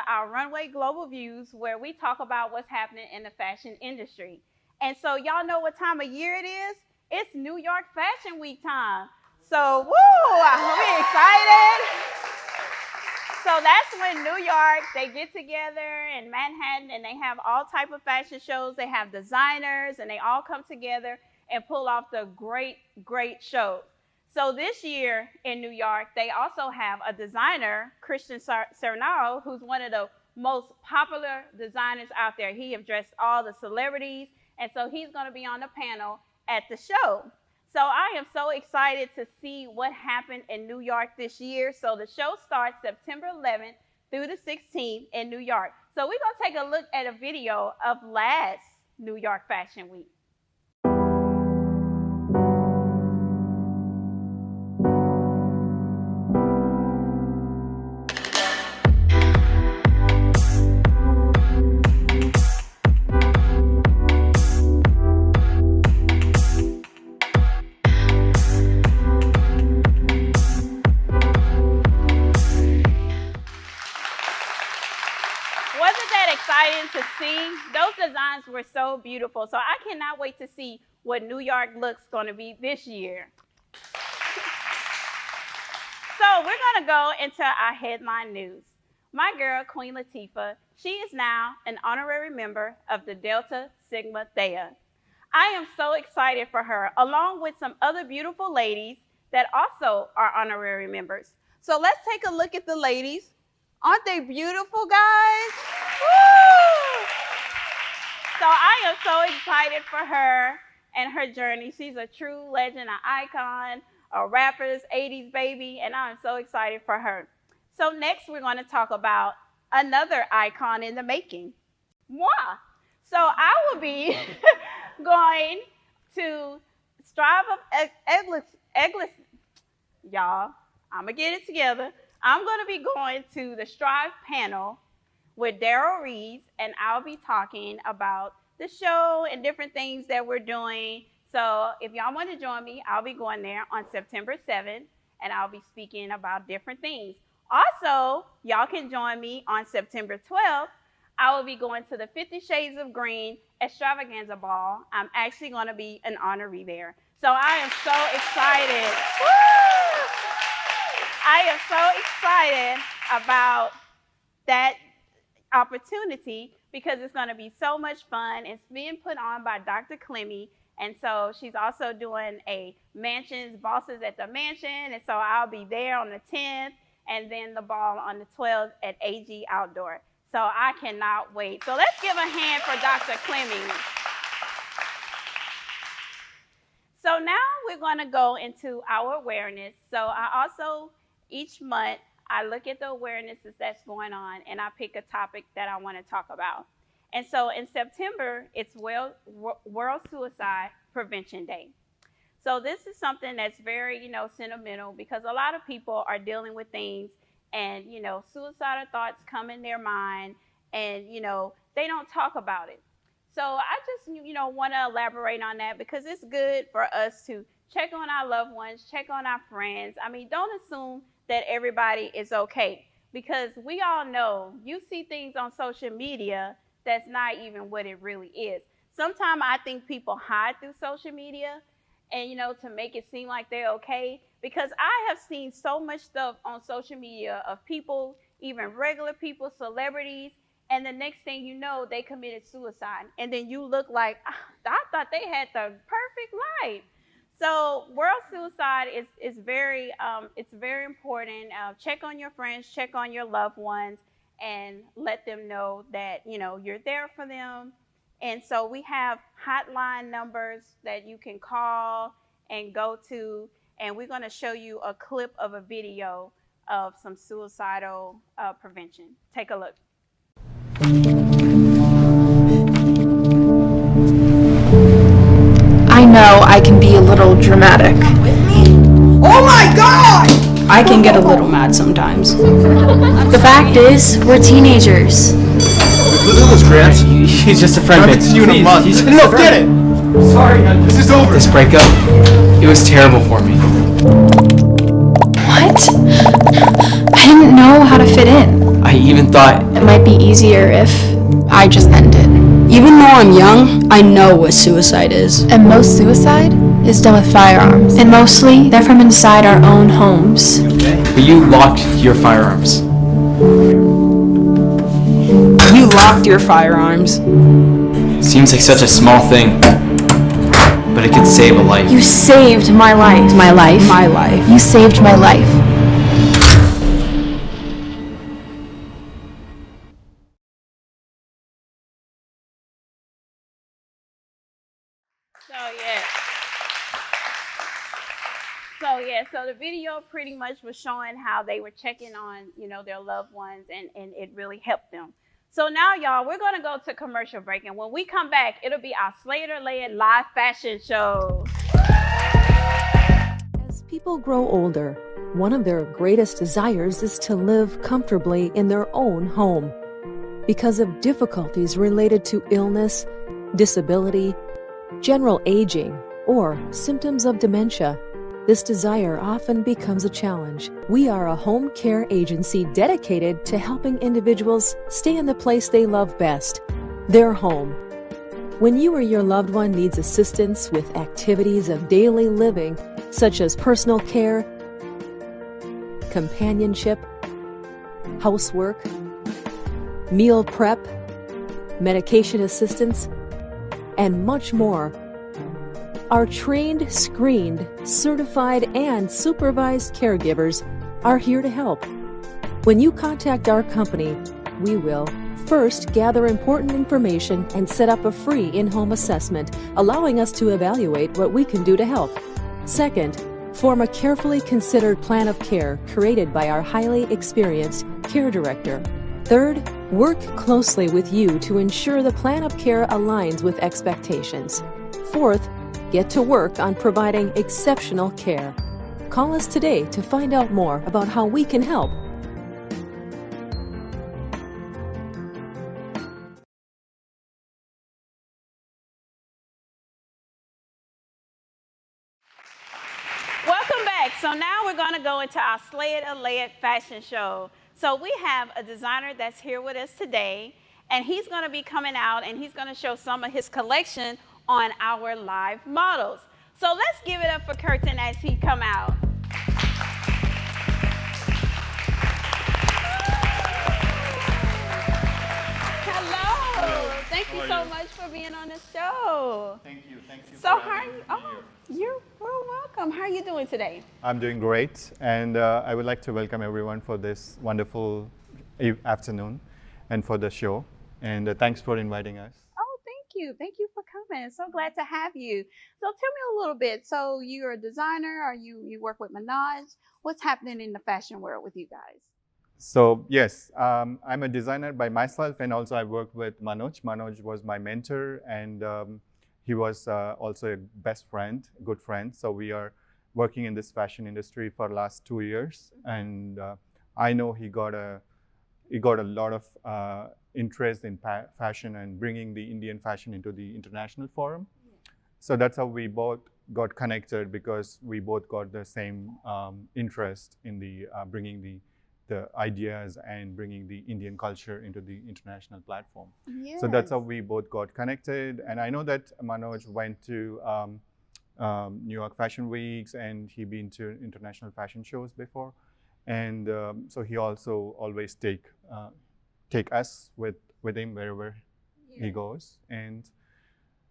our Runway Global Views, where we talk about what's happening in the fashion industry. And so y'all know what time of year it is? It's New York Fashion Week time. So, woo, we excited. So that's when New York, they get together in Manhattan and they have all type of fashion shows. They have designers and they all come together and pull off the great, great shows. So this year in New York, they also have a designer, Christian Cernaro, who's one of the most popular designers out there. He has dressed all the celebrities, and so he's going to be on the panel at the show. So I am so excited to see what happened in New York this year. So the show starts September 11th through the 16th in New York. So we're going to take a look at a video of last New York Fashion Week. Exciting to see. Those designs were so beautiful. So I cannot wait to see what New York looks going to be this year. So we're going to go into our headline news. My girl, Queen Latifah, she is now an honorary member of the Delta Sigma Theta. I am so excited for her, along with some other beautiful ladies that also are honorary members. So let's take a look at the ladies. Aren't they beautiful, guys? Woo! So I am so excited for her and her journey. She's a true legend, an icon, a rapper's 80s baby, and I'm so excited for her. So next we're going to talk about another icon in the making, moi. So I will be going to Strive of Excellence. Y'all, I'm going to get it together. I'm going to be going to the Strive panel with Daryl Reeves, and I'll be talking about the show and different things that we're doing. So if y'all want to join me, I'll be going there on September 7th, and I'll be speaking about different things. Also, y'all can join me on September 12th. I will be going to the 50 Shades of Green Extravaganza Ball. I'm actually going to be an honoree there. So I am so excited. Woo! I am so excited about that opportunity because it's going to be so much fun. It's being put on by Dr. Clemmy, and so she's also doing a mansions, bosses at the mansion, and so I'll be there on the 10th, and then the ball on the 12th at AG Outdoor. So I cannot wait. So let's give a hand for Dr. Clemmy. So now we're going to go into our awareness. So I also, each month, I look at the awarenesses that's going on, and I pick a topic that I want to talk about. And so in September, it's World Suicide Prevention Day. So this is something that's very, sentimental, because a lot of people are dealing with things, and, suicidal thoughts come in their mind, and, they don't talk about it. So I just, want to elaborate on that, because it's good for us to check on our loved ones, check on our friends. I mean, don't assume that everybody is okay, because we all know you see things on social media that's not even what it really is. Sometimes I think people hide through social media and, to make it seem like they're okay, because I have seen so much stuff on social media of people, even regular people, celebrities, and the next thing you know, they committed suicide. And then you look like, I thought they had the perfect life. So World Suicide is very, it's very important. Check on your friends, check on your loved ones, and let them know that, you're there for them. And so we have hotline numbers that you can call and go to, and we're going to show you a clip of a video of some suicidal prevention. Take a look. I know I can be a little dramatic. With me? Oh my God! I can get a little mad sometimes. The fact is, we're teenagers. Look at this, Grant. He's just a friend. I haven't seen you in a month. No, get it! Sorry, this is over. This breakup, it was terrible for me. What? I didn't know how to fit in. I even thought It might be easier if I just end it. Even though I'm young, I know what suicide is. And most suicide is done with firearms. And mostly, they're from inside our own homes. but you locked your firearms. You locked your firearms. Seems like such a small thing, but it could save a life. You saved my life. My life. My life. You saved my life. So the video pretty much was showing how they were checking on, their loved ones, and it really helped them. So now, y'all, we're going to go to commercial break, and when we come back, it'll be our Slater-led live fashion show. As people grow older, one of their greatest desires is to live comfortably in their own home. Because of difficulties related to illness, disability, general aging, or symptoms of dementia, this desire often becomes a challenge. We are a home care agency dedicated to helping individuals stay in the place they love best, their home. When you or your loved one needs assistance with activities of daily living, such as personal care, companionship, housework, meal prep, medication assistance, and much more, our trained, screened, certified, and supervised caregivers are here to help. When you contact our company, we will first gather important information and set up a free in-home assessment, allowing us to evaluate what we can do to help. Second, form a carefully considered plan of care created by our highly experienced care director. Third, work closely with you to ensure the plan of care aligns with expectations. Fourth, get to work on providing exceptional care. Call us today to find out more about how we can help. Welcome back. So now we're going to go into our Slater-led fashion show. So we have a designer that's here with us today, and he's going to be coming out and he's going to show some of his collection on our live models. So let's give it up for Curtin as he come out. Hello. Thank you so much for being on the show. Thank you. So how are you? Oh, you're well welcome. How are you doing today? I'm doing great, and I would like to welcome everyone for this wonderful afternoon and for the show. And thanks for inviting us. Oh, thank you. Thank you for coming. So glad to have you. So tell me a little bit. So you're a designer, or you work with Minaj. What's happening in the fashion world with you guys? So yes, I'm a designer by myself, and also I worked with Manoj. Manoj was my mentor, and he was also a best friend, good friend. So we are working in this fashion industry for the last 2 years, and I know he got a lot of interest in fashion and bringing the Indian fashion into the international forum. So that's how we both got connected, because we both got the same interest in the bringing the ideas and bringing the Indian culture into the international platform. Yes. So that's how we both got connected. And I know that Manoj went to New York Fashion Weeks, and he been to international fashion shows before. And so he also always take us with him wherever he goes. And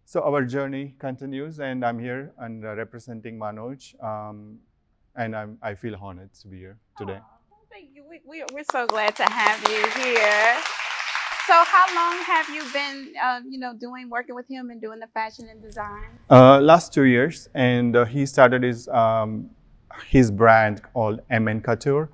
so our journey continues, and I'm here and representing Manoj, and I feel honored to be here today. Thank you. We're so glad to have you here. So how long have you been, working with him and doing the fashion and design? Last 2 years, and he started his brand called MN Couture.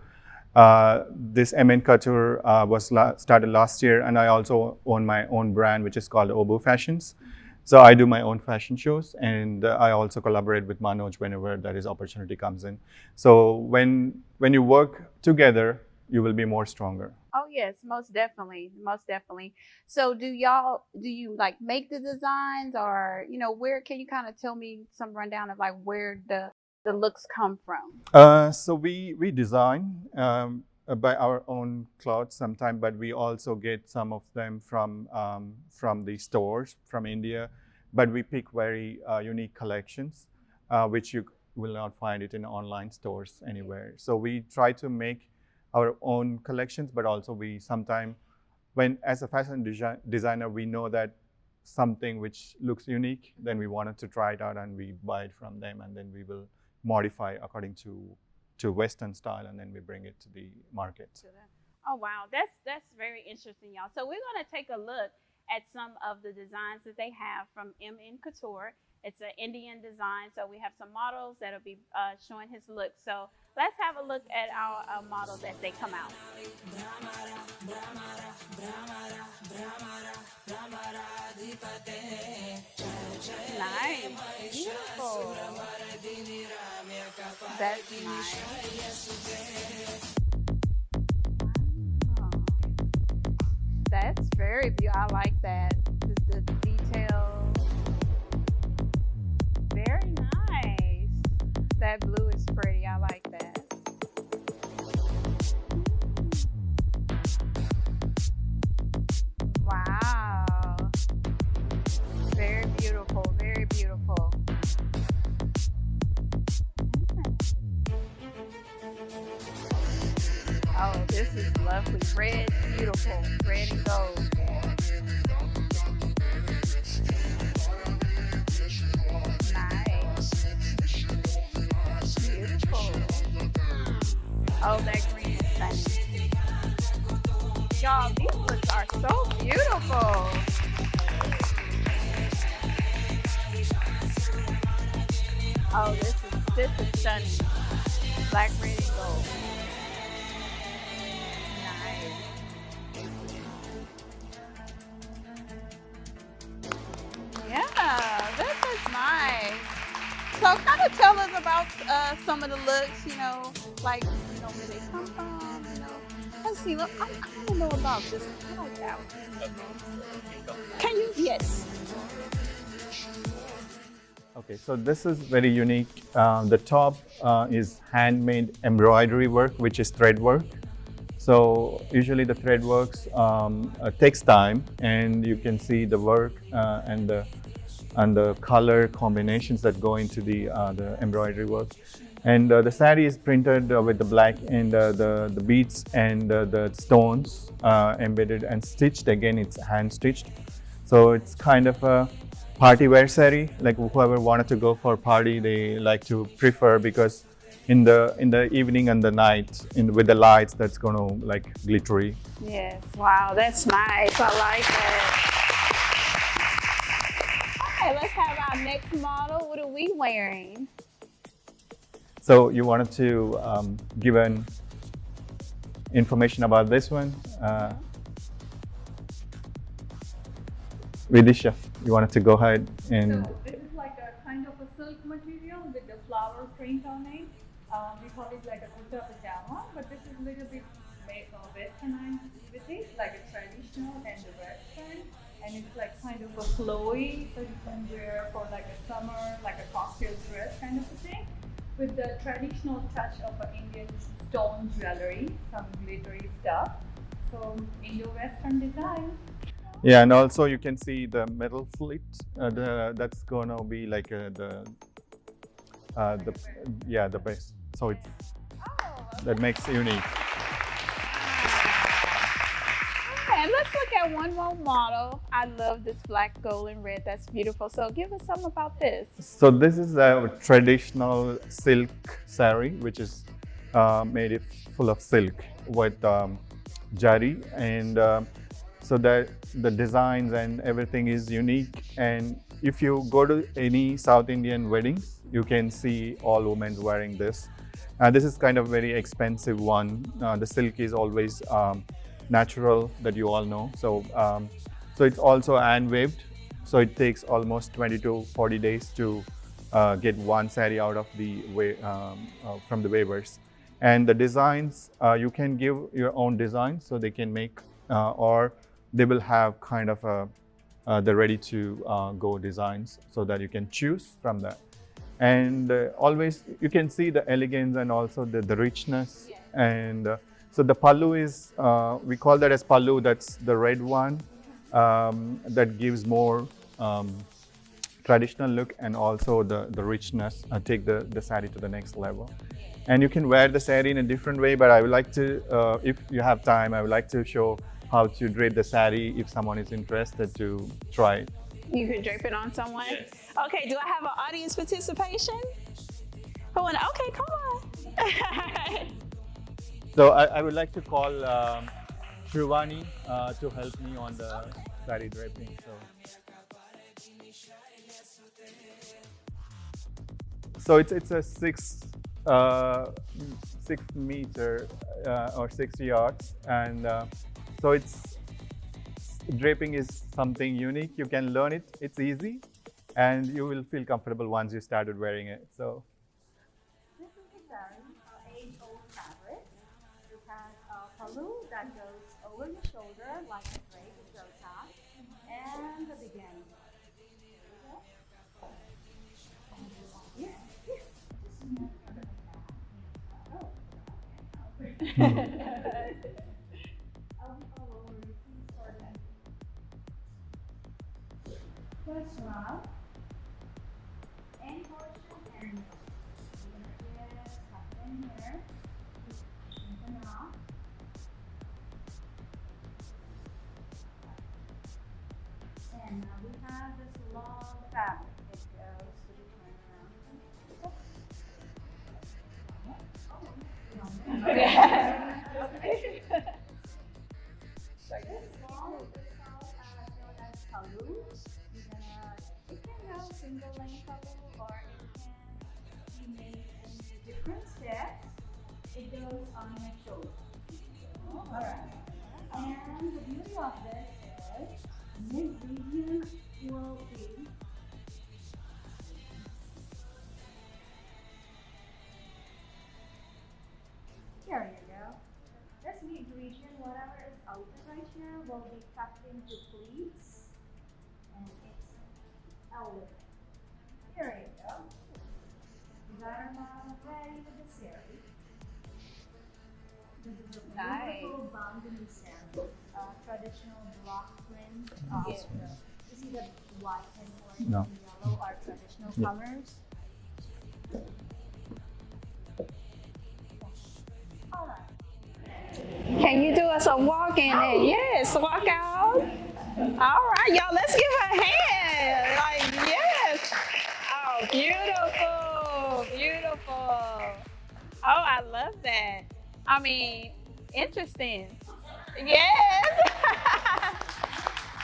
This MN Couture was started last year, and I also own my own brand, which is called Obu Fashions. So I do my own fashion shows, and I also collaborate with Manoj whenever that is opportunity comes in. So when you work together, you will be more stronger. Oh yes, most definitely, most definitely. So do you like make the designs, or where can you kind of tell me some rundown of where the looks come from? So we design. By our own clothes sometimes, but we also get some of them from the stores from India. But we pick very unique collections, which you will not find it in online stores anywhere. So we try to make our own collections, but also we sometimes, when as a fashion designer, we know that something which looks unique, then we wanted to try it out and we buy it from them, and then we will modify according to Western style, and then we bring it to the market. Oh wow, that's very interesting, y'all. So we're gonna take a look at some of the designs that they have from MN Couture. It's an Indian design, so we have some models that'll be showing his look. So let's have a look at our models as they come out. Nice, beautiful. That's nice. Wow. That's very beautiful. I like that. The detail. Very nice. That blue is pretty. I like that. Wow. Very beautiful. Very beautiful. Oh, this is lovely. Red, beautiful. Red and gold. Nice. Beautiful. Oh, that green is stunning. Y'all, these looks are so beautiful. Oh, this is stunning. Black, red, and gold. Yeah, this is nice. So kind of tell us about some of the looks, like, where they come from, Let's see, look, I want to know about this. I like that one. Can you? Yes. Okay, so this is very unique. The top is handmade embroidery work, which is thread work. So usually the thread works takes time, and you can see the work and the color combinations that go into the embroidery work. And the sari is printed with the black and the beads and the stones embedded and stitched. Again, it's hand stitched. So it's kind of a party wear sari. Like whoever wanted to go for a party, they like to prefer, because in the evening and the night, with the lights, that's gonna like glittery. Yes. Wow, that's nice. I like that. Okay, let's have our next model. What are we wearing? So you wanted to give an information about this one. Vidisha, you wanted to go ahead and... So this is like a kind of a silk material with the flower print on it. We call it like a kurta pajama, but this is a little bit westernized with it, like a traditional and a western. And it's like kind of a flowy, so you can wear for like a summer, like a cocktail dress kind of a thing, with the traditional touch of an Indian stone jewelry, some glittery stuff. So Indo-Western design. Yeah, and also you can see the metal slit. That's gonna be like the base. So it's that makes it unique. Okay, let's look at one more model. I love this black, gold, and red. That's beautiful. So give us something about this. So this is a traditional silk sari, which is made full of silk with jari, and so that the designs and everything is unique. And if you go to any South Indian weddings, you can see all women wearing this. This is kind of very expensive one. The silk is always natural, that you all know. So it's also hand waved. So it takes almost 20 to 40 days to get one sari out of the from the weavers. And the designs, you can give your own designs, so they can make or they will have kind of the ready to go designs, so that you can choose from that. And always you can see the elegance and also the richness. And So the pallu is, we call that as pallu, that's the red one, that gives more traditional look and also the richness, take the sari to the next level. And you can wear the sari in a different way, but I would like to, if you have time, I would like to show how to drape the sari if someone is interested to try it. You could drape it on someone? Yes. Okay, do I have an audience participation? Who wanna, okay, come on. So I would like to call Shrivani to help me on the sari draping. So it's a 6 meter or 6 yards, and so it's draping is something unique. You can learn it. It's easy, and you will feel comfortable once you started wearing it. So this is a very age-old fabric. It has a pallu that goes over your shoulder like a drape. It goes up, and the beginning. First round, end portion, and we're gonna just tuck it in here, open up. And now we have this long fabric. It goes to the turnaround. This long is known as pallu. It can have single lane pallu, or it can be made in different steps. It goes on your shoulder. Alright. And the beauty of this is this region will be here you go. This mid region, whatever is open right here, will be tucked into pleats, and it's elevated. Here you go. You got our model ready for the series. This is a beautiful bamboo sandal, traditional block print. You see the white and orange and yellow are traditional colors. All right. Can you do us a walk in it? Yes, walk out. All right, y'all, let's give her a hand. Like, yes. Oh, beautiful, beautiful. Oh, I love that. I mean, interesting. Yes.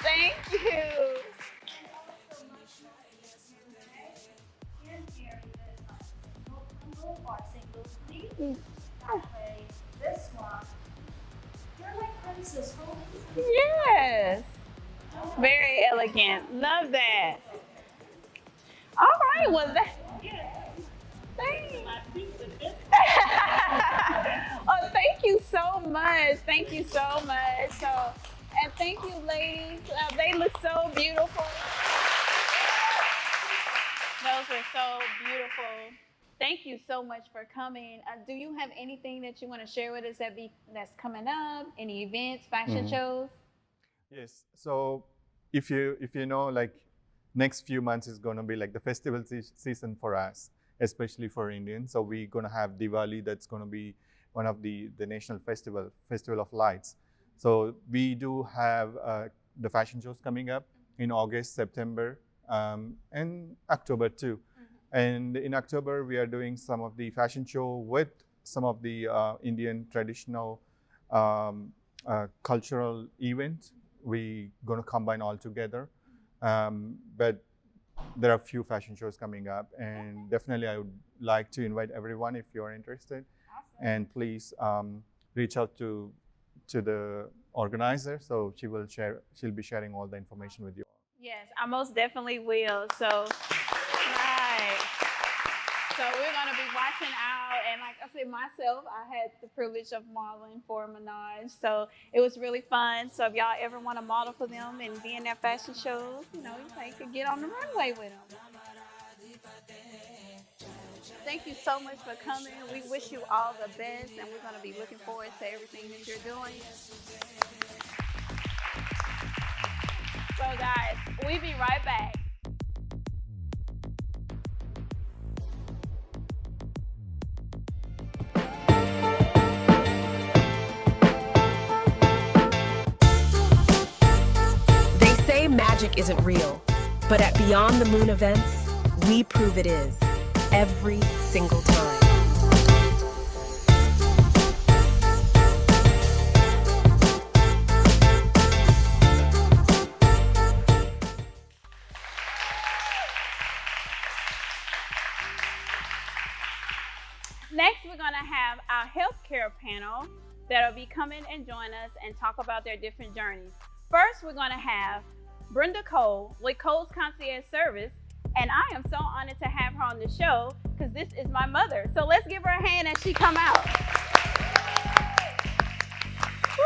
Thank you. This one, you're like Princess Hope. Yes. Very elegant. Love that. All right. Well, that. Thanks. Oh, thank you so much. Thank you so much. So, and thank you, ladies. They look so beautiful. Those are so beautiful. Thank you so much for coming. Do you have anything that you want to share with us that's coming up? Any events, fashion shows? Yes. So if you know, like next few months is going to be like the festival season for us, especially for Indians. So we're going to have Diwali. That's going to be one of the national festival of lights. So we do have the fashion shows coming up in August, September, and October too. And in October, we are doing some of the fashion show with some of the Indian traditional cultural events. We're going to combine all together. But there are a few fashion shows coming up, and definitely I would like to invite everyone if you're interested. Awesome. And please reach out to the organizer, so she'll be sharing all the information with you. Yes, I most definitely will. So, right. So we're going to be watching out. And like I said, myself, I had the privilege of modeling for Minaj. So it was really fun. So if y'all ever want to model for them and be in their fashion shows, you know, you could get on the runway with them. Thank you so much for coming. We wish you all the best, and we're going to be looking forward to everything that you're doing. So, guys, we'll be right back. They say magic isn't real, but at Beyond the Moon events, we prove it is every single time. Next, we're going to have our healthcare panel that'll be coming and join us and talk about their different journeys. First, we're going to have Brenda Cole with Cole's Concierge Service, and I am so honored to have her on the show because this is my mother. So let's give her a hand as she come out. Woo!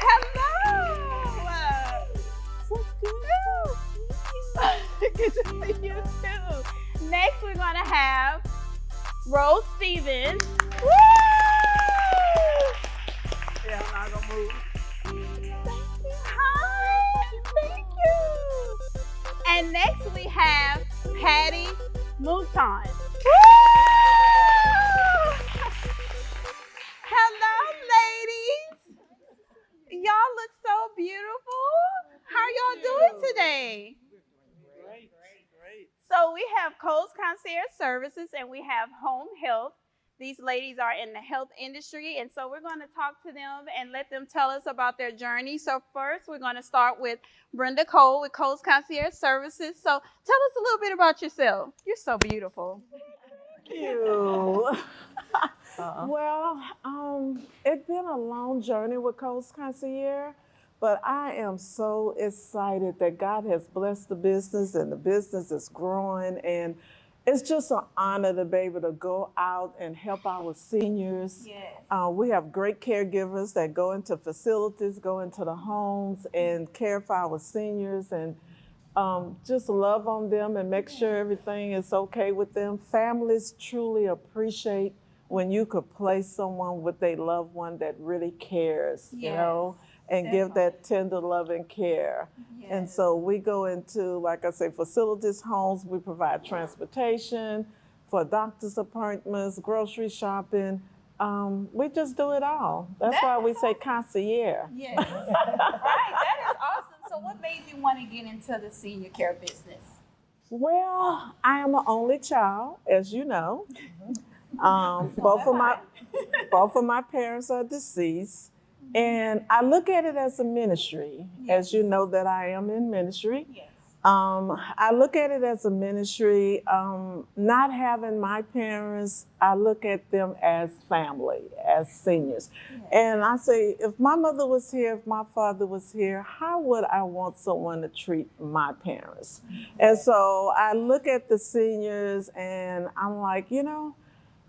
Hello! Good to see you too. Next, we're going to have Rose Stevens. Woo! Yeah, I'm not gonna move. Thank you. Hi. Thank you. And next we have Patty Mouton. Woo! Hello, ladies. Y'all look so beautiful. How are y'all doing today? So we have Cole's Concierge Services and we have Home Health. These ladies are in the health industry, and so we're going to talk to them and let them tell us about their journey. So first, we're going to start with Brenda Cole with Cole's Concierge Services. So tell us a little bit about yourself. You're so beautiful. Thank you. Well, it's been a long journey with Cole's Concierge. But I am so excited that God has blessed the business and the business is growing. And it's just an honor to be able to go out and help our seniors. Yes. We have great caregivers that go into facilities, go into the homes and care for our seniors and just love on them and make sure everything is okay with them. Families truly appreciate when you could place someone with a loved one that really cares, you know, and give that tender love and care. Yes. And so we go into, like I say, facilities, homes. We provide transportation for doctor's appointments, grocery shopping. We just do it all. That's why we say concierge. Yes. Right, that is awesome. So what made you want to get into the senior care business? Well, I am an only child, as you know. Both of my parents are deceased. And I look at it as a ministry, as you know that I am in ministry. Yes. I look at it as a ministry. Not having my parents, I look at them as family, as seniors. Yes. And I say, if my mother was here, if my father was here, how would I want someone to treat my parents? And so I look at the seniors and I'm like, you know,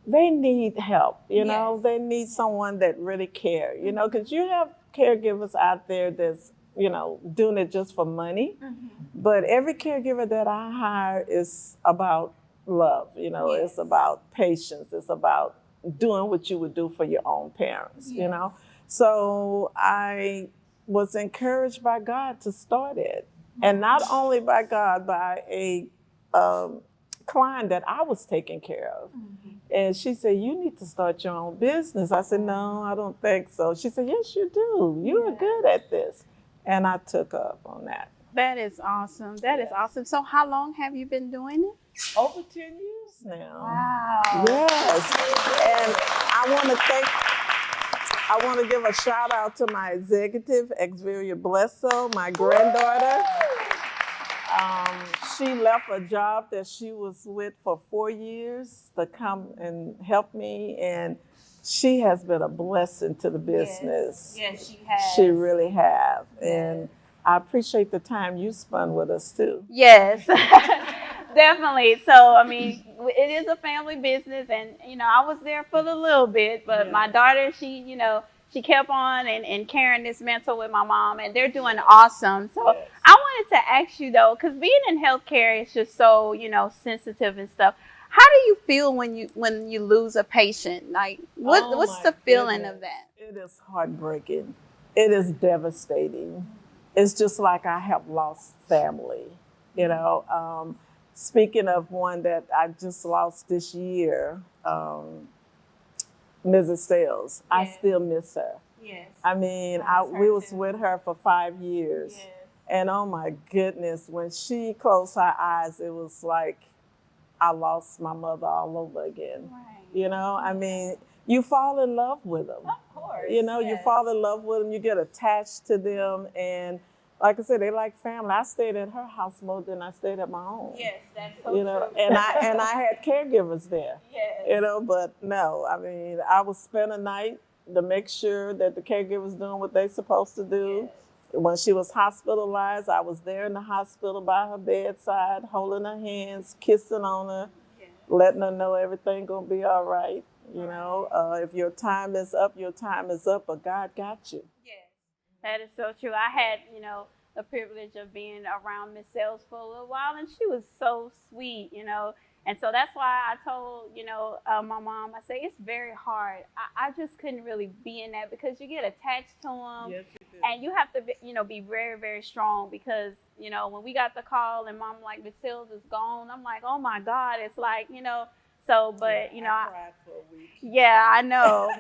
they need help, you know, they need someone that really cares, you know, because you have caregivers out there that's, you know, doing it just for money. Mm-hmm. But every caregiver that I hire is about love, you know, it's about patience, it's about doing what you would do for your own parents, you know. So I was encouraged by God to start it. And not only by God, by a client that I was taking care of. Mm-hmm. And she said, you need to start your own business. I said, no, I don't think so. She said, yes, you do. You are good at this. And I took up on that. That is awesome. That is awesome. So how long have you been doing it? Over 10 years now. Wow. Yes. And I want to give a shout out to my executive, Xavier Blesso, my granddaughter. She left a job that she was with for 4 years to come and help me, and she has been a blessing to the business. Yes, she has. She really have, and I appreciate the time you spent with us too. Yes, definitely. So, I mean, it is a family business, and you know, I was there for a little bit, but my daughter, she kept on and carrying this mantle with my mom, and they're doing awesome. So I wanted to ask you though, because being in healthcare is just so, sensitive and stuff. How do you feel when you lose a patient? Like, what's the feeling of that? It is heartbreaking. It is devastating. It's just like I have lost family. You know, speaking of one that I just lost this year, Mrs. Sales, I still miss her. Yes. I mean, we was with her for 5 years. Yes. And oh my goodness, when she closed her eyes, it was like I lost my mother all over again. Right. You know, I mean, you fall in love with them. Of course. You know, you fall in love with them, you get attached to them. And like I said, they like family. I stayed at her house more than I stayed at my own. Yes, that's so you know, true. and I had caregivers there. Yes. You know, but no, I mean, I would spend a night to make sure that the caregiver's doing what they're supposed to do. Yes. When she was hospitalized, I was there in the hospital by her bedside, holding her hands, kissing on her, letting her know everything gonna be all right. You know, if your time is up, your time is up, but God got you. Yes, that is so true. I had, the privilege of being around Miss Sales for a little while, and she was so sweet, And so that's why I told, my mom, I said, it's very hard. I just couldn't really be in that because you get attached to them. Yes, you do. And you have to, be very, very strong because, when we got the call and mom like, Miss Sales is gone, I'm like, oh my God, it's like, so, but, I cried for a week. Yeah, I know.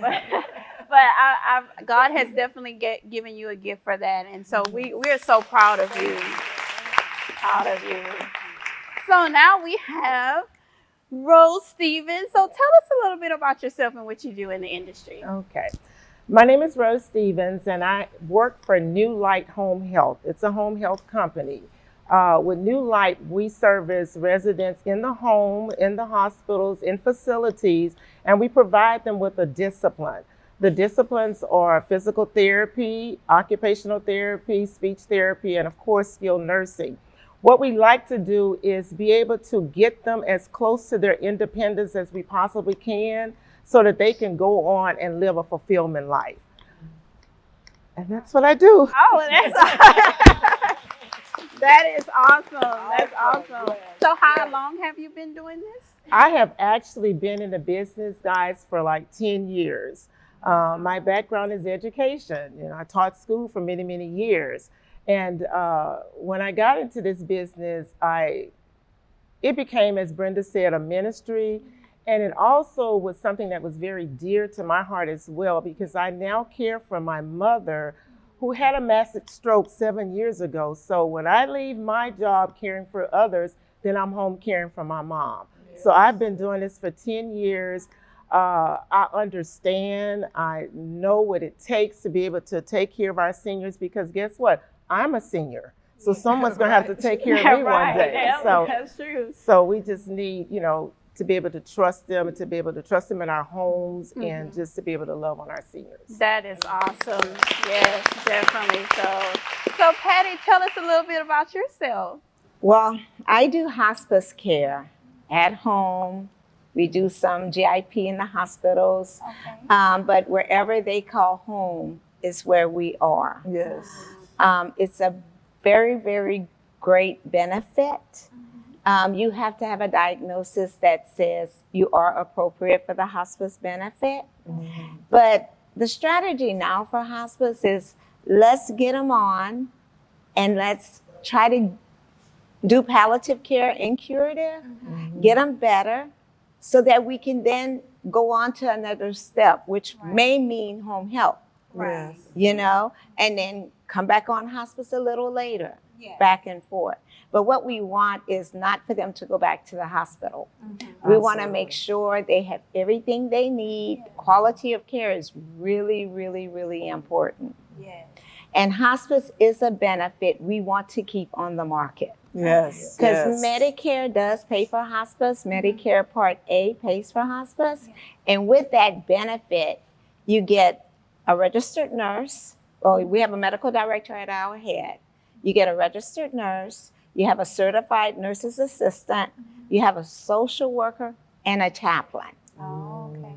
But God has definitely given you a gift for that. And so we're so proud of you. Proud of you. So now we have Rose Stevens. So tell us a little bit about yourself and what you do in the industry. Okay. My name is Rose Stevens, and I work for New Light Home Health. It's a home health company. With New Light, we service residents in the home, in the hospitals, in facilities, and we provide them with a discipline. The disciplines are physical therapy, occupational therapy, speech therapy, and of course, skilled nursing. What we like to do is be able to get them as close to their independence as we possibly can so that they can go on and live a fulfillment life. And that's what I do. Oh, that's that is awesome. That's awesome. So how long have you been doing this? I have actually been in the business, guys, for like 10 years. My background is education. I taught school for many, many years. And when I got into this business, it became, as Brenda said, a ministry. And it also was something that was very dear to my heart as well, because I now care for my mother, who had a massive stroke 7 years ago. So when I leave my job caring for others, then I'm home caring for my mom. Yes. So I've been doing this for 10 years. I understand, I know what it takes to be able to take care of our seniors, because guess what? I'm a senior. So someone's gonna have to take care of me one day. Yeah, so that's true. So we just need, to be able to trust them and to be able to trust them in our homes and just to be able to love on our seniors. That is awesome. Yes, definitely. So Patty, tell us a little bit about yourself. Well, I do hospice care at home. We do some GIP in the hospitals, but wherever they call home is where we are. Yes. It's a very, very great benefit. You have to have a diagnosis that says you are appropriate for the hospice benefit. But the strategy now for hospice is let's get them on and let's try to do palliative care and curative, get them better so that we can then go on to another step, which may mean home health, and then come back on hospice a little later, back and forth. But what we want is not for them to go back to the hospital. We want to make sure they have everything they need. Quality of care is really, really, really important. Yes. And hospice is a benefit we want to keep on the market. Yes. Because Medicare does pay for hospice. Medicare Part A pays for hospice. And with that benefit, you get a registered nurse. Well, we have a medical director at our head. You get a registered nurse. You have a certified nurse's assistant. You have a social worker and a chaplain.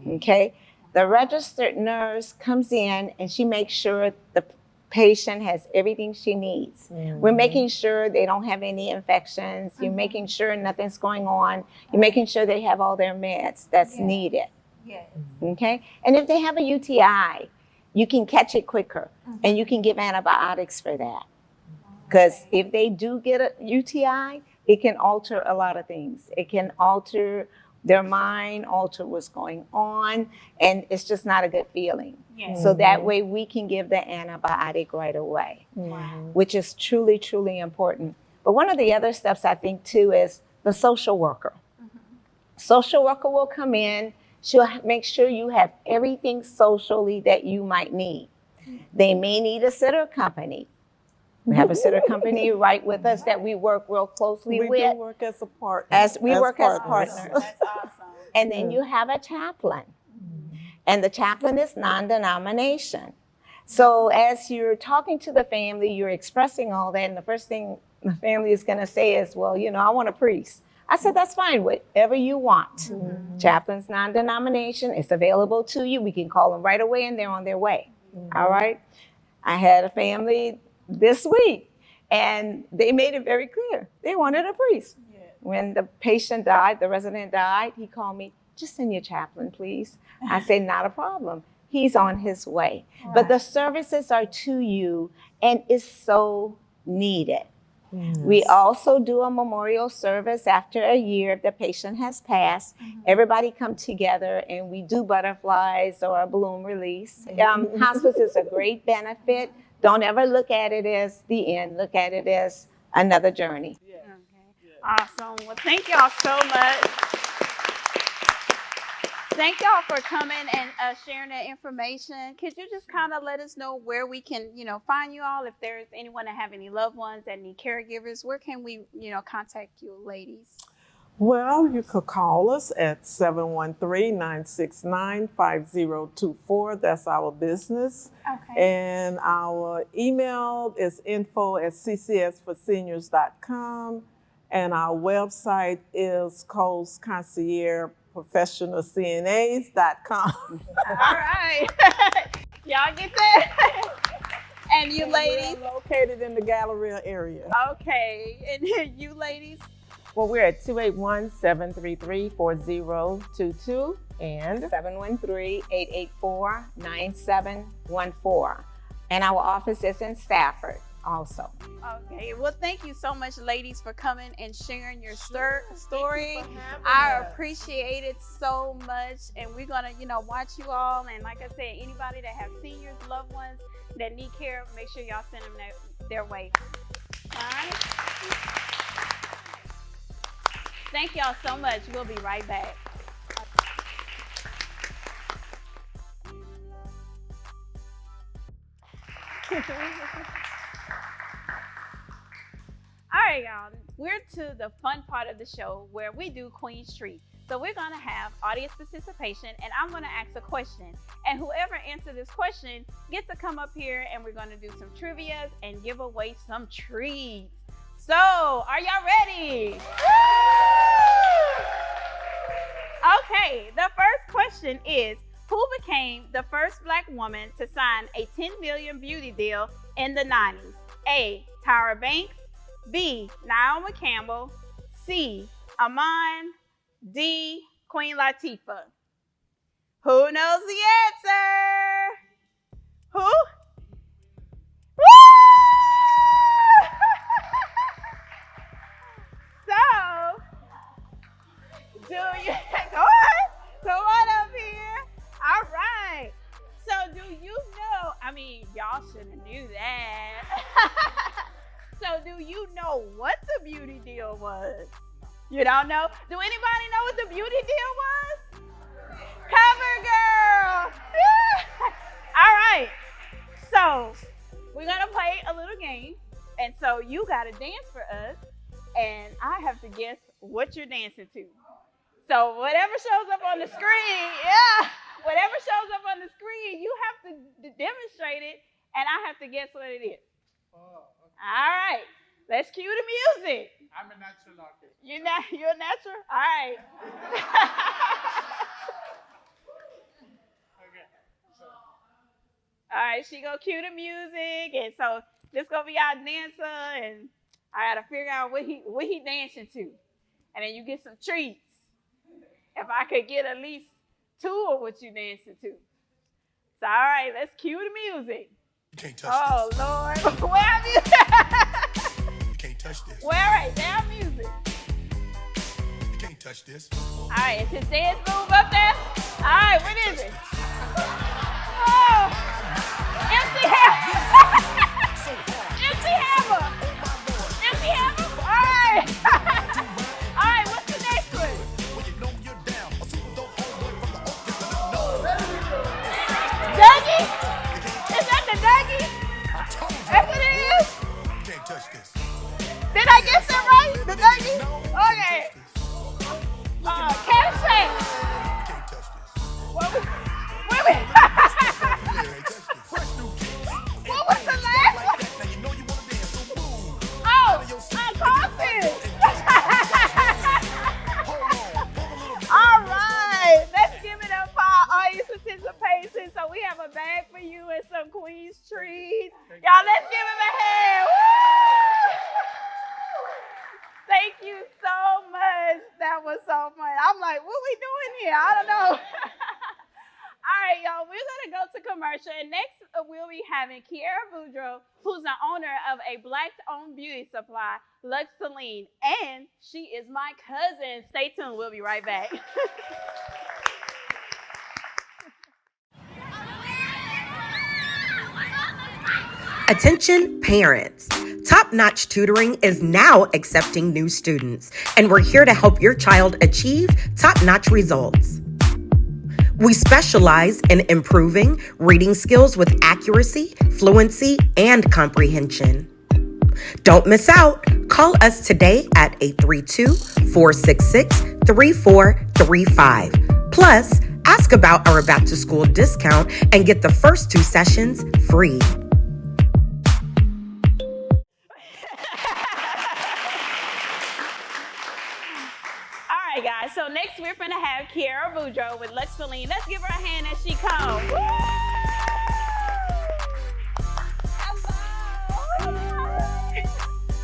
Okay. The registered nurse comes in and she makes sure the patient has everything she needs. We're making sure they don't have any infections. You're making sure nothing's going on. You're making sure they have all their meds that's needed. Yes. Okay? And if they have a UTI, you can catch it quicker and you can give antibiotics for that. Because if they do get a UTI, it can alter a lot of things. It can alter their mind, alter what's going on, and it's just not a good feeling. Yes. So that way we can give the antibiotic right away, which is truly, truly important. But one of the other steps I think too is the social worker. Social worker will come in, she'll make sure you have everything socially that you might need. They may need a sitter company. We have a sitter company right with us that we work real closely with. We do work as a partner. As partners. That's awesome. And then you have a chaplain. And the chaplain is non-denomination. So as you're talking to the family, you're expressing all that, and the first thing the family is going to say is, well, you know, I want a priest. I said, that's fine, whatever you want. Chaplain's non-denomination, it's available to you. We can call them right away and they're on their way. All right? I had a family this week, and they made it very clear. They wanted a priest. When the patient died, the resident died, he called me, just send your chaplain, please. I said, not a problem. He's on his way. But the services are to you, and it's so needed. We also do a memorial service after a year if the patient has passed. Everybody come together and we do butterflies or a balloon release. Hospice is a great benefit. Don't ever look at it as the end. Look at it as another journey. Awesome. Well, thank y'all so much. Thank y'all for coming and sharing that information. Could you just kind of let us know where we can, find you all? If there's anyone that have any loved ones that need caregivers, where can we, contact you ladies? Well, you could call us at 713-969-5024. That's our business. Okay. And our email is info@ccsforseniors.com. And our website is Coles Concierge ProfessionalCNAs.com. All right. Y'all get that? And you ladies? We're located in the Galleria area. Okay. And you ladies? Well, we're at 281-733-4022 and 713-884-9714. And our office is in Stafford also. Okay. Well, thank you so much, ladies, for coming and sharing your story. I appreciate it so much. And we're going to, watch you all. And like I said, anybody that have seniors, loved ones that need care, make sure y'all send them their way. All right. Thank y'all so much. We'll be right back. All right, y'all. We're to the fun part of the show where we do Queen's Treat. So we're going to have audience participation, and I'm going to ask a question. And whoever answers this question gets to come up here, and we're going to do some trivias and give away some treats. So, are y'all ready? Okay, the first question is, who became the first Black woman to sign a $10 million beauty deal in the 90s? A, Tyra Banks. B, Naomi Campbell. C, Amon. D, Queen Latifah. Who knows the answer? Who? Woo! So, do you, come on up here. All right. So, do you know, y'all should have knew that. So, do you know what the beauty deal was? You don't know? Do anybody know what the beauty deal was? CoverGirl. All right. So, we're going to play a little game. And so, you got to dance for us. And I have to guess what you're dancing to. So, whatever shows up on the screen, whatever shows up on the screen, you have to demonstrate it. And I have to guess what it is. Oh, okay. All right. Let's cue the music. I'm a natural artist. You're a natural? All right. Okay. So, All right, she gonna cue the music, and so this gonna be our dancer, and I gotta figure out what he dancing to, and then you get some treats. If I could get at least 2 of what you dancing to. So all right, let's cue the music. You can't touch this. Lord, where music? You can't touch this. Where right now music? You can't touch this. All right, is his dance move up there? All right, what is it? Oh, MC Hammer. MC Hammer. MC Hammer. All right. All right, what's the next one? Dougie? Is that the Dougie? That's what it is? You can't touch this. Did I get that right? The Dougie? Okay. Cash Shake. What was, wait a minute. What was the last one? Oh, Coffin. All right, let's give it up for our audience participation. So we have a bag for you and some Queen's treats. Y'all, let's give him a hand. Woo! Thank you so much. That was so fun. I'm like, what we doing here? I don't know. All right, y'all, we're going to go to commercial. And next, we'll be having Kiara Boudreaux, who's the owner of a Black-owned beauty supply, Lux Celine. And she is my cousin. Stay tuned. We'll be right back. Attention parents. Top-notch tutoring is now accepting new students, and we're here to help your child achieve top-notch results. We specialize in improving reading skills with accuracy, fluency, and comprehension. Don't miss out. Call us today at 832-466-3435. Plus, ask about our back-to-school discount and get the first 2 sessions free. All right, guys. So next we're going to have Kiara Boudreaux with Lux Celine. Let's give her a hand as she comes. Woo!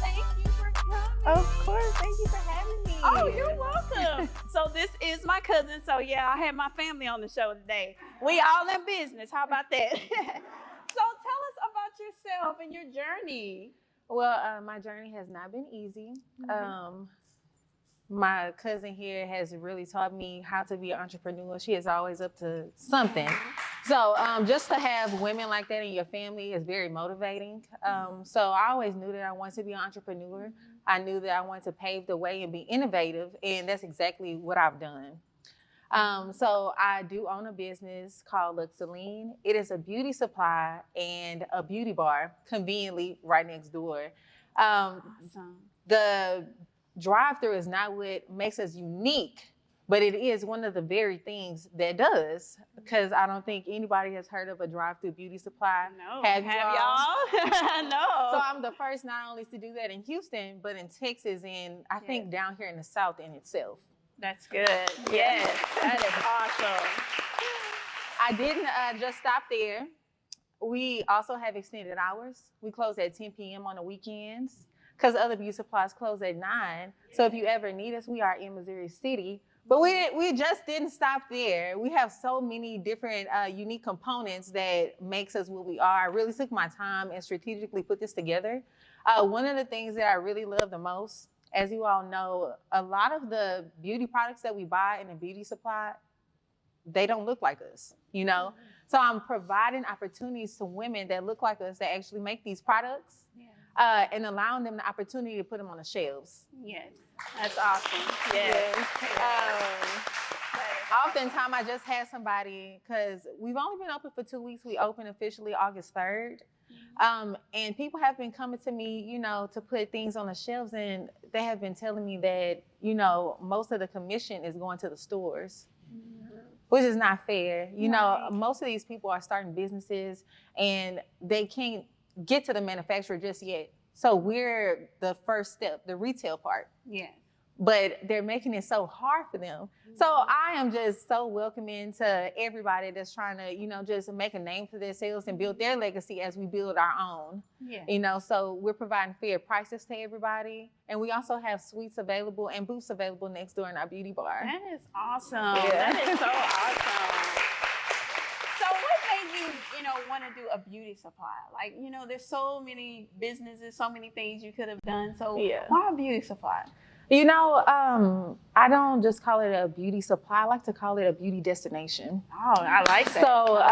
Thank you for coming. Of course. Thank you for having me. Oh, you're welcome. So this is my cousin. So yeah, I had my family on the show today. We all in business. How about that? So tell us about yourself and your journey. Well, my journey has not been easy. Mm-hmm. My cousin here has really taught me how to be an entrepreneur. She is always up to something. So just to have women like that in your family is very motivating. So I always knew that I wanted to be an entrepreneur. I knew that I wanted to pave the way and be innovative, and that's exactly what I've done. So I do own a business called Lux Celine. It is a beauty supply and a beauty bar, conveniently right next door. The drive-through is not what makes us unique, but it is one of the very things that does, because I don't think anybody has heard of a drive-through beauty supply. No. Have y'all? No. So I'm the first not only to do that in Houston, but in Texas, and I think down here in the South in itself. That's good. Yes, that is awesome. I didn't just stop there. We also have extended hours. We close at 10 p.m. on the weekends because other beauty supplies close at 9. So if you ever need us, we are in Missouri City. But we just didn't stop there. We have so many different unique components that makes us what we are. I really took my time and strategically put this together. One of the things that I really love the most, as you all know, a lot of the beauty products that we buy in a beauty supply, they don't look like us, you know? So I'm providing opportunities to women that look like us that actually make these products. And allowing them the opportunity to put them on the shelves. Yes, that's awesome. Yes. Oftentimes I just had somebody, because we've only been open for 2 weeks. We opened officially August 3rd. And people have been coming to me, you know, to put things on the shelves, and they have been telling me that, you know, most of the commission is going to the stores. Which is not fair. You know, most of these people are starting businesses and they can't get to the manufacturer just yet. So we're the first step, the retail part. Yeah. but they're making it so hard for them. So I am just so welcoming to everybody that's trying to, you know, just make a name for themselves and build their legacy as we build our own. Yeah. You know, so we're providing fair prices to everybody. And we also have suites available and booths available next door in our beauty bar. That is awesome. Yeah. That is so awesome. So what made you, you know, want to do a beauty supply? Like, you know, there's so many businesses, so many things you could have done. So why a beauty supply? You know, I don't just call it a beauty supply. I like to call it a beauty destination. Oh, I like that. So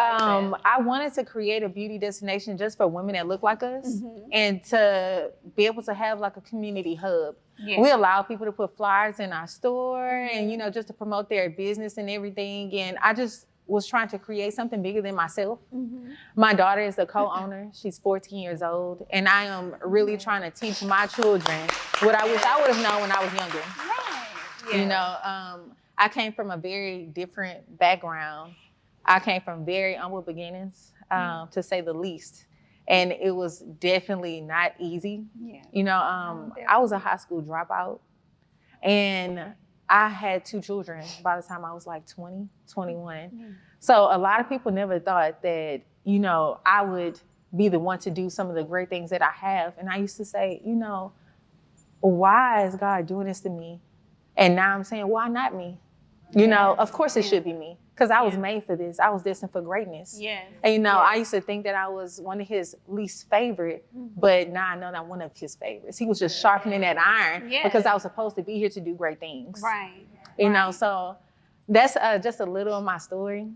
I wanted to create a beauty destination just for women that look like us and to be able to have like a community hub. Yeah. We allow people to put flyers in our store and, you know, just to promote their business and everything. And I just was trying to create something bigger than myself. My daughter is a co-owner. She's 14 years old. And I am really trying to teach my children what I wish I would have known when I was younger. Right. Yeah. You know, I came from a very different background. I came from very humble beginnings, to say the least. And it was definitely not easy. Yeah. You know, I was a high school dropout. And I had 2 children by the time I was like 20, 21. So a lot of people never thought that, you know, I would be the one to do some of the great things that I have. And I used to say, you know, why is God doing this to me? And now I'm saying, why not me? You know, of course it should be me because I was made for this. I was destined for greatness. Yeah. And, you know, I used to think that I was one of his least favorite, but now I know that I'm one of his favorites. He was just sharpening that iron because I was supposed to be here to do great things. Right. You know, so that's just a little of my story.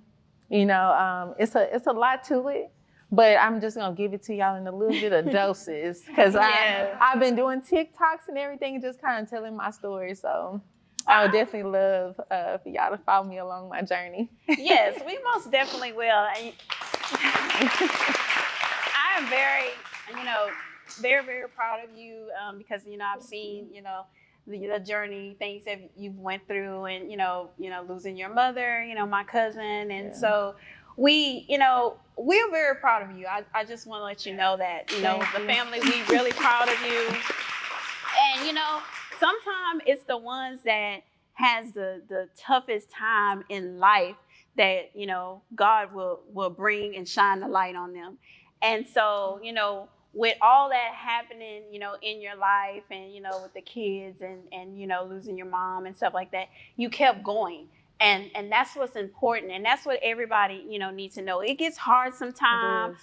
You know, it's a lot to it, but I'm just gonna give it to y'all in a little bit of doses because I've been doing TikToks and everything, just kind of telling my story. So I would definitely love for y'all to follow me along my journey. Yes, we most definitely will. I am very, you know, very, very proud of you because, you know, I've seen, you know, the journey, things that you've went through and, you know, losing your mother, you know, my cousin. And so we, you know, we're very proud of you. I just want to let you know that, you know, the family, we really proud of you. And, you know, sometimes it's the ones that has the toughest time in life that, you know, God will bring and shine the light on them. And so, you know, with all that happening, you know, in your life and, you know, with the kids and, you know, losing your mom and stuff like that, you kept going. And that's what's important. And that's what everybody, you know, needs to know. It gets hard sometimes.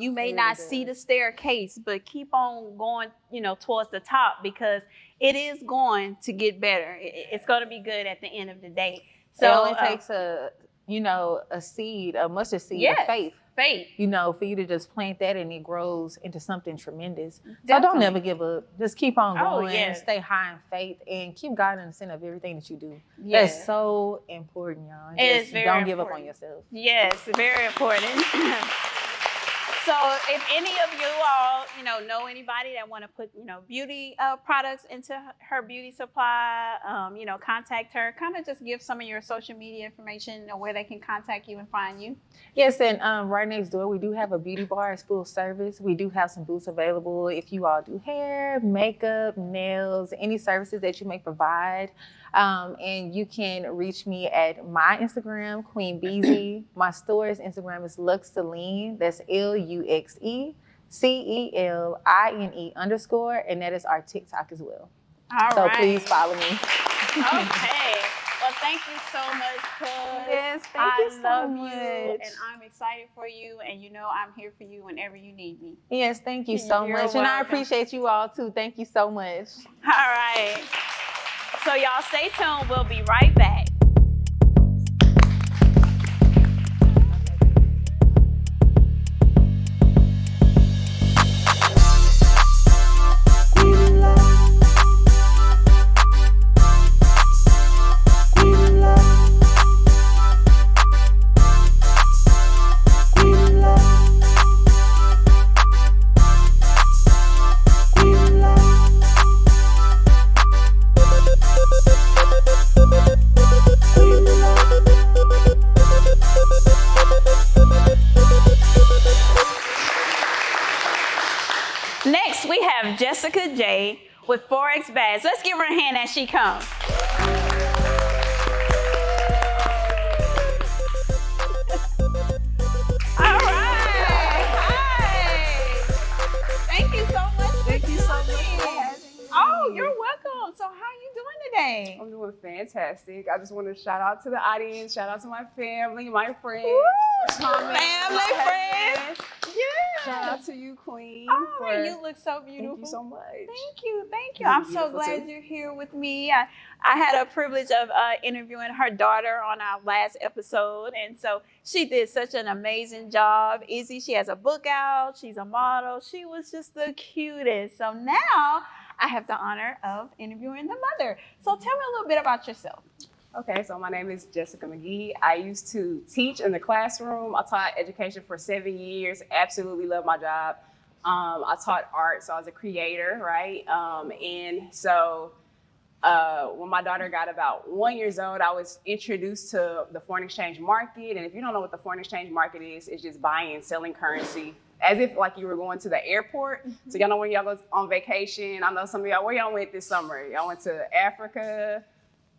You may not see the staircase, but keep on going, you know, towards the top because it is going to get better. It's going to be good at the end of the day. So it only takes a seed, a mustard seed of faith. You know, for you to just plant that and it grows into something tremendous. So don't never give up. Just keep on going, stay high in faith, and keep God in the center of everything that you do. That's so important, y'all. It is very don't give up on yourself. Yes, very important. So if any of you all, you know anybody that want to put, you know, beauty products into her beauty supply, you know, contact her. Kind of just give some of your social media information or where they can contact you and find you. Yes, and right next door, we do have a beauty bar. It's full service. We do have some booths available if you all do hair, makeup, nails, any services that you may provide. And you can reach me at my Instagram, Queen Beezy. My store's Instagram is Luxceline. That's LUXECELINE_, and that is our TikTok as well. So please follow me. Okay. Well, thank you so much, cuz. Yes, thank you so love much. you, and I'm excited for you, and you know I'm here for you whenever you need me. Yes, thank you so You're much. And I welcome. appreciate you all too. Thank you so much. All right. So y'all stay tuned. We'll be right back. Next, we have Jessica J. with Forex bags. Let's give her a hand as she comes. All right. Hi. Thank you so much. Thank you so much for having me. Oh, you're welcome. So how are you doing today? I'm doing fantastic. I just want to shout out to the audience, shout out to my family, my friends. Family, friends. Yeah. Shout out to you, Queen. Oh, you look so beautiful. Thank you so much. Thank you. I'm so glad you're here with me. I had a privilege of interviewing her daughter on our last episode, and so she did such an amazing job. Izzy, she has a book out. She's a model. She was just the cutest. So now I have the honor of interviewing the mother. So tell me a little bit about yourself. Okay, so my name is Jessica McGee. I used to teach in the classroom. I taught education for 7 years. Absolutely love my job. I taught art, so I was a creator, right? And so when my daughter got about 1 year old, I was introduced to the foreign exchange market. And if you don't know what the foreign exchange market is, it's just buying and selling currency as if like you were going to the airport. So y'all know when y'all go on vacation, I know some of y'all, where y'all went this summer? Y'all went to Africa,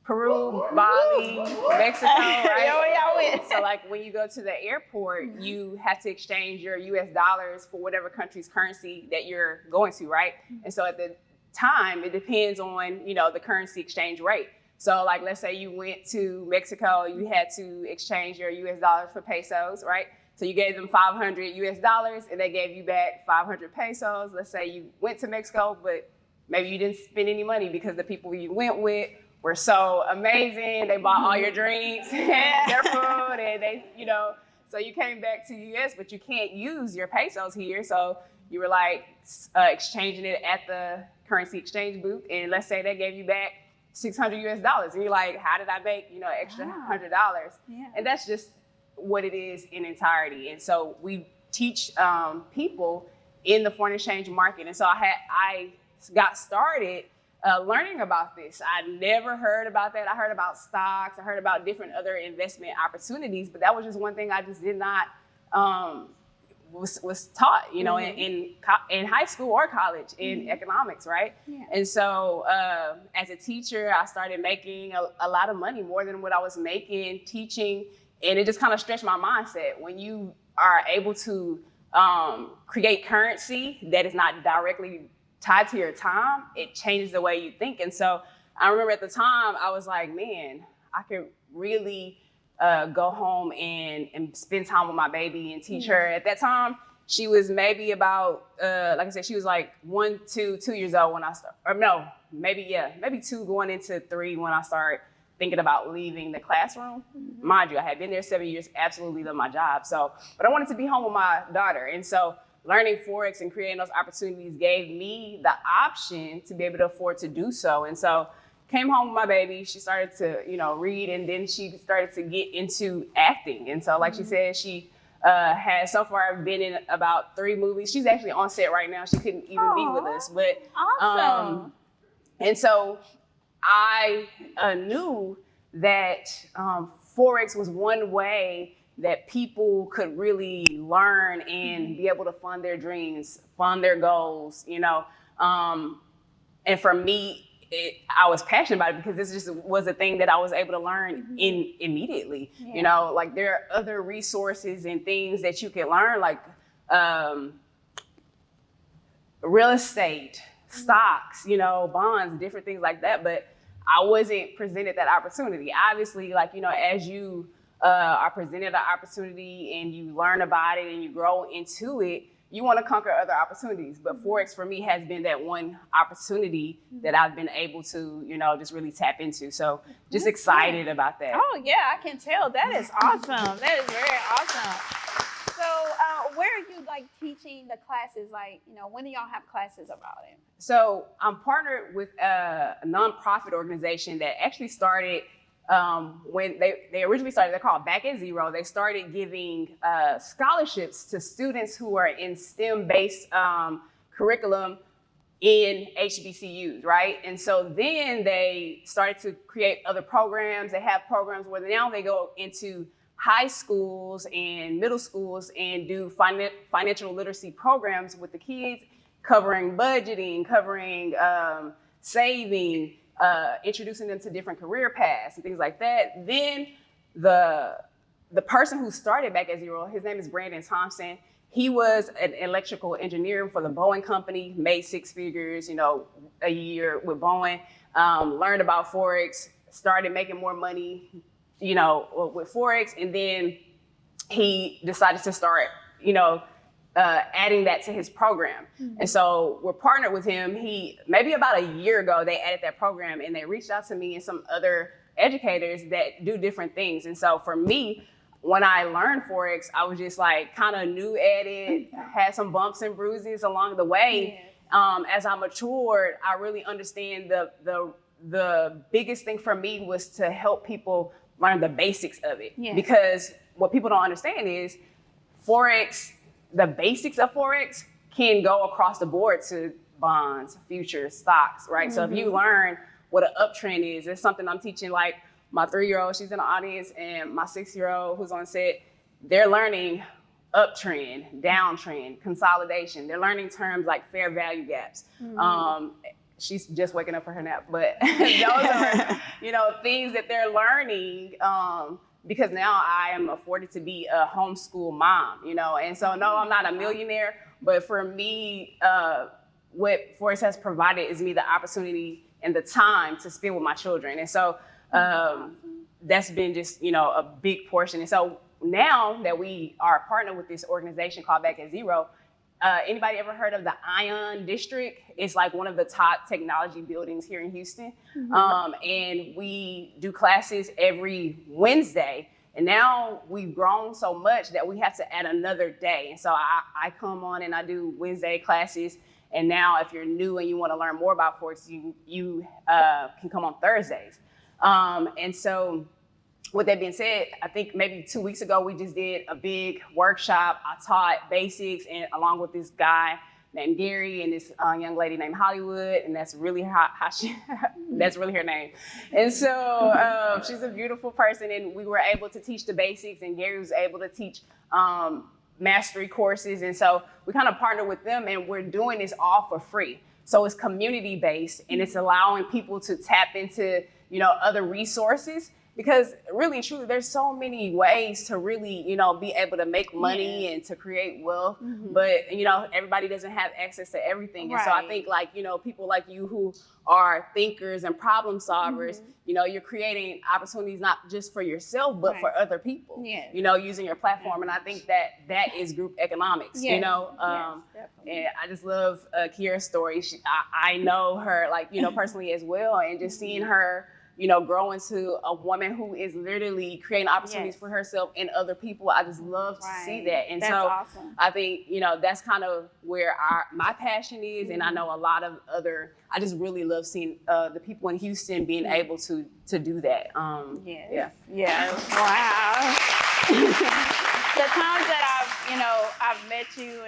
Peru, Bali, Mexico, right? Yeah, where y'all went. So like when you go to the airport, you have to exchange your US dollars for whatever country's currency that you're going to, right? And so at the time, it depends on, you know, the currency exchange rate. So like, let's say you went to Mexico, you had to exchange your US dollars for pesos, right? So you gave them 500 US dollars and they gave you back 500 pesos. Let's say you went to Mexico, but maybe you didn't spend any money because the people you went with were so amazing. They bought all your drinks and their food, and they, you know, so you came back to the US, but you can't use your pesos here. So you were like exchanging it at the currency exchange booth. And let's say they gave you back 600 US dollars. And you're like, how did I make, you know, extra $100? Yeah. And that's just what it is in entirety. And so we teach people in the foreign exchange market. And so I got started learning about this. I never heard about that. I heard about stocks. I heard about different other investment opportunities, but that was just one thing I just did not was taught, you know, in high school or college in economics, right? Yeah. And so as a teacher, I started making a lot of money, more than what I was making teaching, and it just kind of stretched my mindset. When you are able to create currency that is not directly tied to your time, it changes the way you think. And so I remember at the time, I was like, man, I could really go home and spend time with my baby and teach her. At that time, she was maybe about, like I said, she was like 2 years old when I started, or no, maybe 2 going into 3 when I started thinking about leaving the classroom. Mind you, I had been there 7 years, absolutely loved my job. So, but I wanted to be home with my daughter. And so learning Forex and creating those opportunities gave me the option to be able to afford to do so. And so came home with my baby, she started to, you know, read, and then she started to get into acting. And so like she said, she has so far been in about 3 movies. She's actually on set right now. She couldn't even be with us. But awesome. And so I knew that Forex was one way that people could really learn and be able to fund their dreams, fund their goals, you know. And for me, I was passionate about it because this just was a thing that I was able to learn immediately. You know, like there are other resources and things that you can learn, like real estate, stocks, you know, bonds, different things like that. But I wasn't presented that opportunity. Obviously, like, you know, as you are presented an opportunity and you learn about it and you grow into it, you want to conquer other opportunities. But Forex for me has been that one opportunity that I've been able to, you know, just really tap into. So just excited about that. Oh yeah, I can tell. That is awesome. That is very awesome. So where are you like teaching the classes? Like, you know, when do y'all have classes about it? So I'm partnered with a nonprofit organization that actually started when they originally started. They're called Back at Zero. They started giving scholarships to students who are in STEM-based curriculum in HBCUs, right? And so then they started to create other programs. They have programs where now they go into high schools and middle schools and do financial literacy programs with the kids, covering budgeting, covering saving, introducing them to different career paths and things like that. Then the person who started back at Zero, his name is Brandon Thompson. He was an electrical engineer for the Boeing company, made 6 figures, a year with Boeing, learned about Forex, started making more money, with Forex. And then he decided to start, adding that to his program. Mm-hmm. And so we're partnered with him. Maybe about a year ago, they added that program and they reached out to me and some other educators that do different things. And so for me, when I learned Forex, I was just like kind of new at it, had some bumps and bruises along the way. Yeah. As I matured, I really understand the biggest thing for me was to help people learn the basics of it. Yeah. Because what people don't understand is Forex, the basics of Forex can go across the board to bonds, futures, stocks, right? Mm-hmm. So if you learn what an uptrend is, it's something I'm teaching like my 3-year-old, she's in the audience, and my 6-year-old who's on set, they're learning uptrend, downtrend, consolidation. They're learning terms like fair value gaps. Mm-hmm. She's just waking up for her nap, but those are, things that they're learning because now I am afforded to be a homeschool mom, and so no, I'm not a millionaire, but for me, what Forex has provided is me the opportunity and the time to spend with my children. And so that's been just, a big portion. And so now that we are partnered with this organization called Back at Zero, anybody ever heard of the Ion District? It's like one of the top technology buildings here in Houston. Mm-hmm. And we do classes every Wednesday. And now we've grown so much that we have to add another day. And so I come on and I do Wednesday classes. And now if you're new and you want to learn more about Forex, you can come on Thursdays. And so with that being said, I think maybe 2 weeks ago, we just did a big workshop. I taught basics and along with this guy named Gary and this young lady named Hollywood. And that's really that's really her name. And so she's a beautiful person. And we were able to teach the basics and Gary was able to teach mastery courses. And so we kind of partnered with them and we're doing this all for free. So it's community based and it's allowing people to tap into, other resources. Because really and truly, there's so many ways to really, be able to make money and to create wealth. Mm-hmm. But, everybody doesn't have access to everything. Right. And so I think people like you who are thinkers and problem solvers, mm-hmm. You're creating opportunities not just for yourself, but for other people, using your platform. And I think that is group economics, yes. And I just love Kiera's story. I know her personally as well. And just seeing her, grow into a woman who is literally creating opportunities for herself and other people. I just love to see that. And that's awesome. I think, that's kind of where my passion is. Mm-hmm. And I know a lot of I just really love seeing the people in Houston being able to do that. Yeah. Wow. The times that I've met you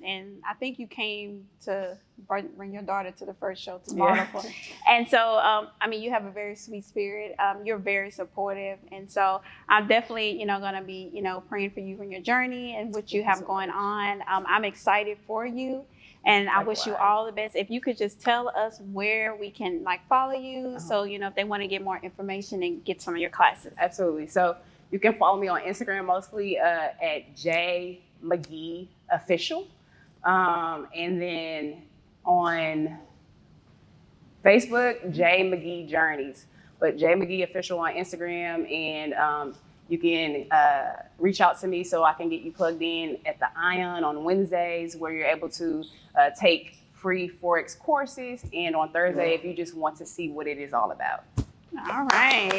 and I think you came to bring your daughter to the first show to model for. And so, you have a very sweet spirit. You're very supportive. And so I'm definitely, going to be, praying for you in your journey and what you have going on. I'm excited for you. And I wish you all the best. If you could just tell us where we can follow you. So, if they want to get more information and get some of your classes. Absolutely. So you can follow me on Instagram mostly at J McGee Official. And then on Facebook, J McGee Journeys. But J McGee Official on Instagram. And you can reach out to me so I can get you plugged in at the Ion on Wednesdays where you're able to take free Forex courses. And on Thursday, if you just want to see what it is all about. All right.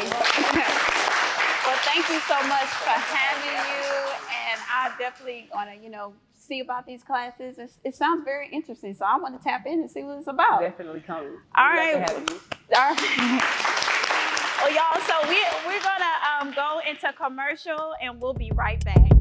Well, thank you so much for having you. And I definitely want to, see about these classes. It sounds very interesting. So I want to tap in and see what it's about. Definitely come. All right. All right. Well, y'all, so we're going to go into commercial and we'll be right back.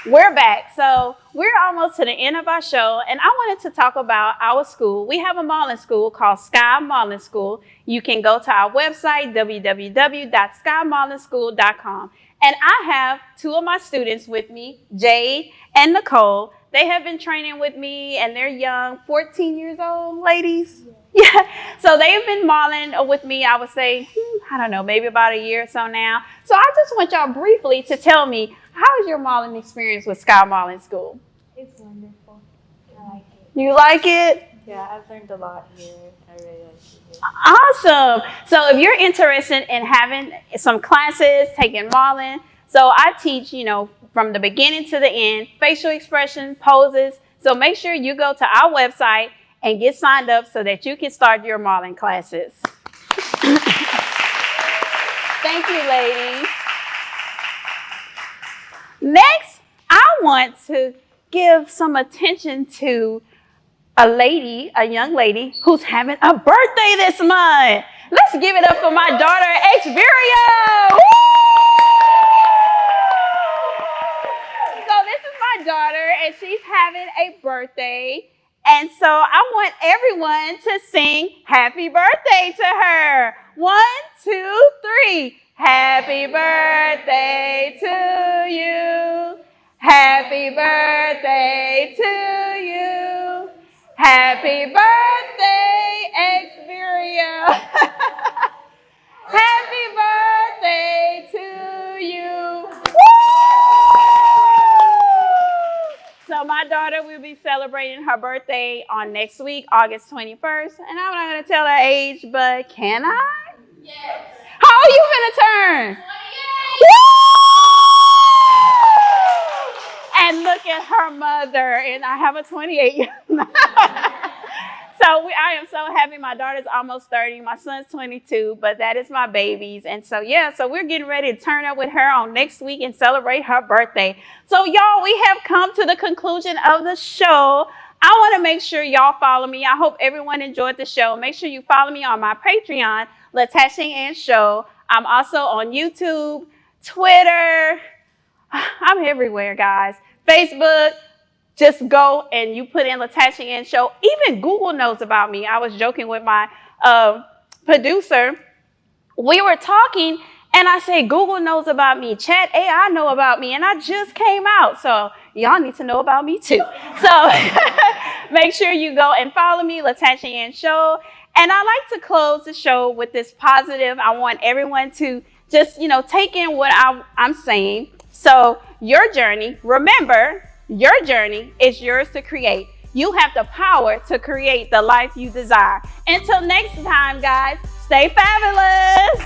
We're back. So we're almost to the end of our show, and I wanted to talk about our school. We have a modeling school called Sky Modeling School. You can go to our website, www.skymodeling.school.com. And I have two of my students with me, Jade and Nicole. They have been training with me, and they're young, 14 years old ladies. Yeah. So they've been modeling with me, I would say, I don't know, maybe about a year or so now. So I just want y'all briefly to tell me, how is your modeling experience with Sky Modeling School? It's wonderful. I like it. You like it? Yeah, I've learned a lot here. I really like it here. Awesome. So if you're interested in having some classes, taking modeling, so I teach, from the beginning to the end, facial expression, poses. So make sure you go to our website and get signed up so that you can start your modeling classes. Thank you, ladies. Next, I want to give some attention to a young lady who's having a birthday this month. Let's give it up for my daughter, Xveria. Woo! So this is my daughter, and she's having a birthday. And so I want everyone to sing happy birthday to her. 1, 2, 3. Happy birthday to you. Happy birthday to you. Happy birthday, Xveria. Happy birthday to you. So my daughter will be celebrating her birthday on next week, August 21st. And I'm not going to tell her age, but can I? Yes. How are you going to turn? 28. And look at her mother. And I have a 28-year-old. So I am so happy. My daughter's almost 30. My son's 22, but that is my babies. And so, so we're getting ready to turn up with her on next week and celebrate her birthday. So, y'all, we have come to the conclusion of the show. I want to make sure y'all follow me. I hope everyone enjoyed the show. Make sure you follow me on my Patreon, Latachie Ann Show. I'm also on YouTube, Twitter. I'm everywhere, guys. Facebook. Just go and you put in Latachie Ann Show. Even Google knows about me. I was joking with my producer. We were talking, and I said, Google knows about me. Chat AI know about me, and I just came out. So y'all need to know about me too. So make sure you go and follow me, Latachie Ann Show. And I like to close the show with this positive. I want everyone to just, take in what I'm saying. So your journey, remember, your journey is yours to create. You have the power to create the life you desire. Until next time, guys, stay fabulous.